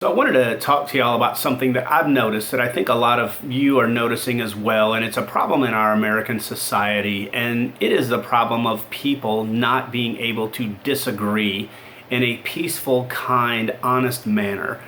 So I wanted to talk to y'all about something that I've noticed that I think a lot of you are noticing as well, and it's a problem in our American society, and it is the problem of people not being able to disagree in a peaceful, kind, honest manner.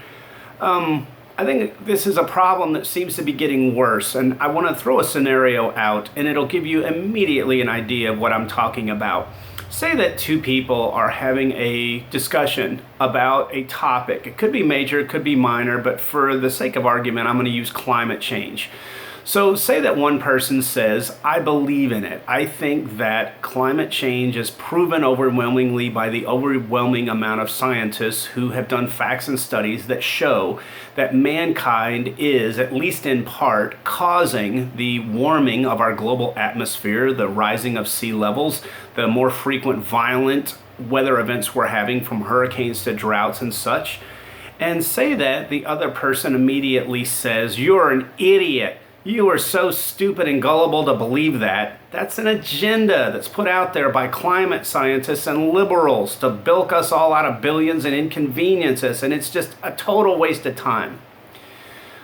I think this is a problem that seems to be getting worse, and I want to throw a scenario out, and it'll give you immediately an idea of what I'm talking about. Say that two people are having a discussion about a topic. It could be major, it could be minor, but for the sake of argument, I'm going to use climate change. So say that one person says, I believe in it. I think that climate change is proven overwhelmingly by the overwhelming amount of scientists who have done facts and studies that show that mankind is, at least in part, causing the warming of our global atmosphere, the rising of sea levels, the more frequent violent weather events we're having, from hurricanes to droughts and such. And say that the other person immediately says, you're an idiot. You are so stupid and gullible to believe that. That's an agenda that's put out there by climate scientists and liberals to bilk us all out of billions and inconvenience us, and it's just a total waste of time.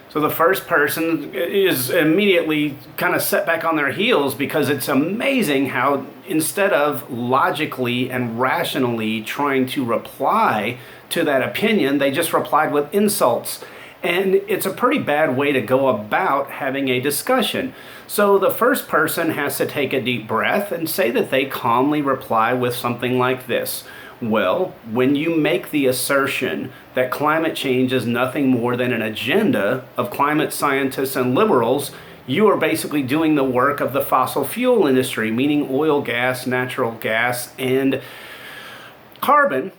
So the first person is immediately kind of set back on their heels, because it's amazing how instead of logically and rationally trying to reply to that opinion, they just replied with insults. And it's a pretty bad way to go about having a discussion. So the first person has to take a deep breath and say that they calmly reply with something like this. Well, when you make the assertion that climate change is nothing more than an agenda of climate scientists and liberals, you are basically doing the work of the fossil fuel industry, meaning oil, gas, natural gas, and carbon,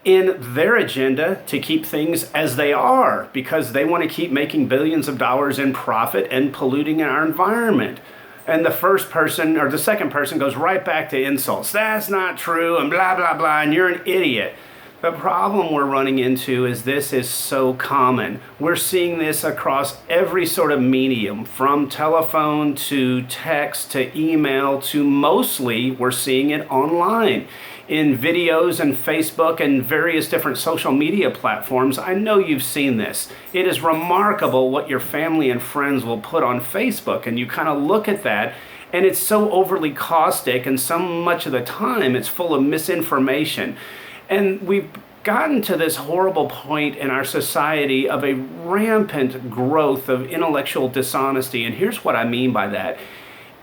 in their agenda to keep things as they are, because they want to keep making billions of dollars in profit and polluting our environment. And the first person or the second person goes right back to insults. That's not true, and blah, blah, blah, and you're an idiot. The problem we're running into is this is so common. We're seeing this across every sort of medium, from telephone to text to email to, mostly we're seeing it online in videos and Facebook and various different social media platforms. I know you've seen this. It is remarkable what your family and friends will put on Facebook, and you kind of look at that and it's so overly caustic, and so much of the time it's full of misinformation. And we've gotten to this horrible point in our society of a rampant growth of intellectual dishonesty. And here's what I mean by that.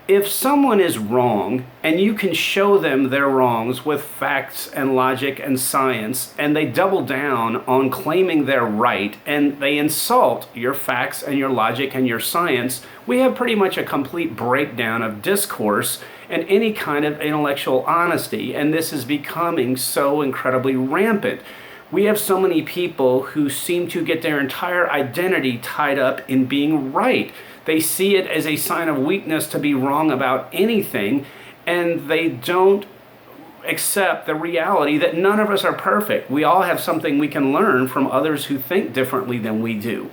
If someone is wrong and you can show them their wrongs with facts and logic and science, and they double down on claiming they're right and they insult your facts and your logic and your science, we have pretty much a complete breakdown of discourse and any kind of intellectual honesty. And this is becoming so incredibly rampant. We have so many people who seem to get their entire identity tied up in being right. They see it as a sign of weakness to be wrong about anything, and they don't accept the reality that none of us are perfect. We all have something we can learn from others who think differently than we do.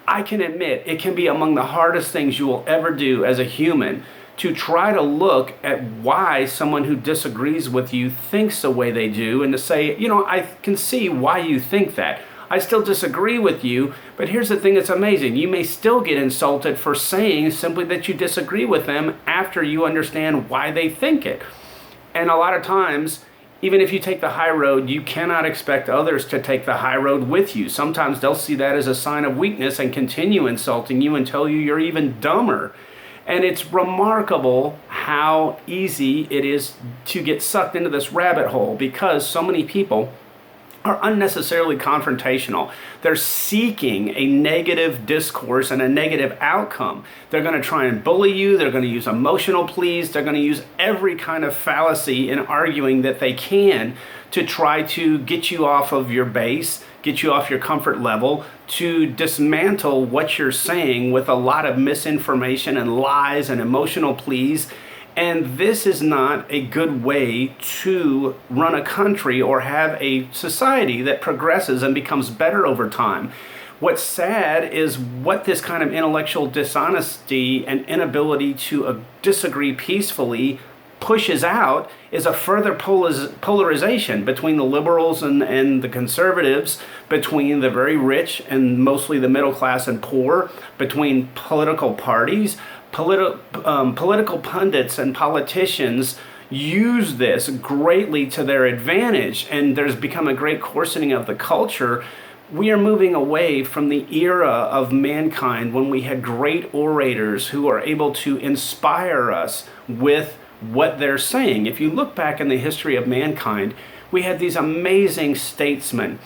I can admit it can be among the hardest things you will ever do as a human to try to look at why someone who disagrees with you thinks the way they do, and to say, I can see why you think that. I still disagree with you, but here's the thing that's amazing. You may still get insulted for saying simply that you disagree with them after you understand why they think it. And a lot of times, even if you take the high road, you cannot expect others to take the high road with you. Sometimes they'll see that as a sign of weakness and continue insulting you and tell you you're even dumber. And it's remarkable how easy it is to get sucked into this rabbit hole, because so many people are unnecessarily confrontational. They're seeking a negative discourse and a negative outcome. They're going to try and bully you. They're going to use emotional pleas. They're going to use every kind of fallacy in arguing that they can to try to get you off of your base, get you off your comfort level, to dismantle what you're saying with a lot of misinformation and lies and emotional pleas. And this is not a good way to run a country or have a society that progresses and becomes better over time. What's sad is what this kind of intellectual dishonesty and inability to disagree peacefully pushes out is a further polarization between the liberals and the conservatives, between the very rich and mostly the middle class and poor, between political parties. Political pundits and politicians use this greatly to their advantage, and there's become a great coarsening of the culture. We are moving away from the era of mankind when we had great orators who are able to inspire us with what they're saying. If you look back in the history of mankind, we had these amazing statesmen,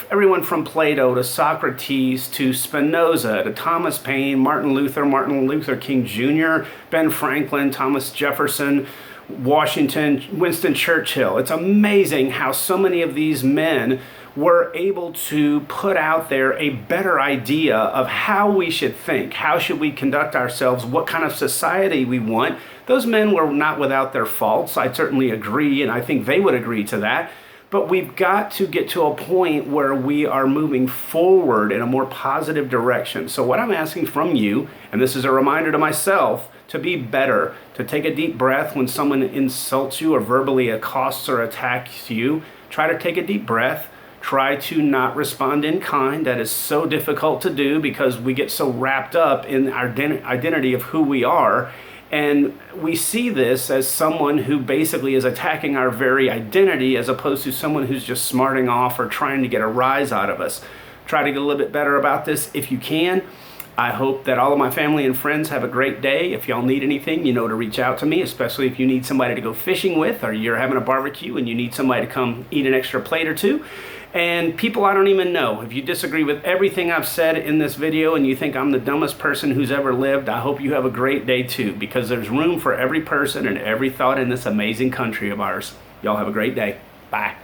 everyone from Plato to Socrates to Spinoza to Thomas Paine, Martin Luther King Jr., Ben Franklin, Thomas Jefferson, Washington, Winston Churchill. It's amazing how so many of these men were able to put out there a better idea of how we should think, how should we conduct ourselves, what kind of society we want. Those men were not without their faults. I certainly agree, and I think they would agree to that. But we've got to get to a point where we are moving forward in a more positive direction. So what I'm asking from you, and this is a reminder to myself, to be better, to take a deep breath when someone insults you or verbally accosts or attacks you. Try to take a deep breath. Try to not respond in kind. That is so difficult to do because we get so wrapped up in our identity of who we are. And we see this as someone who basically is attacking our very identity as opposed to someone who's just smarting off or trying to get a rise out of us. Try to get a little bit better about this if you can. I hope that all of my family and friends have a great day. If y'all need anything, you know to reach out to me, especially if you need somebody to go fishing with or you're having a barbecue and you need somebody to come eat an extra plate or two. And people I don't even know, if you disagree with everything I've said in this video and you think I'm the dumbest person who's ever lived, I hope you have a great day too, because there's room for every person and every thought in this amazing country of ours. Y'all have a great day. Bye.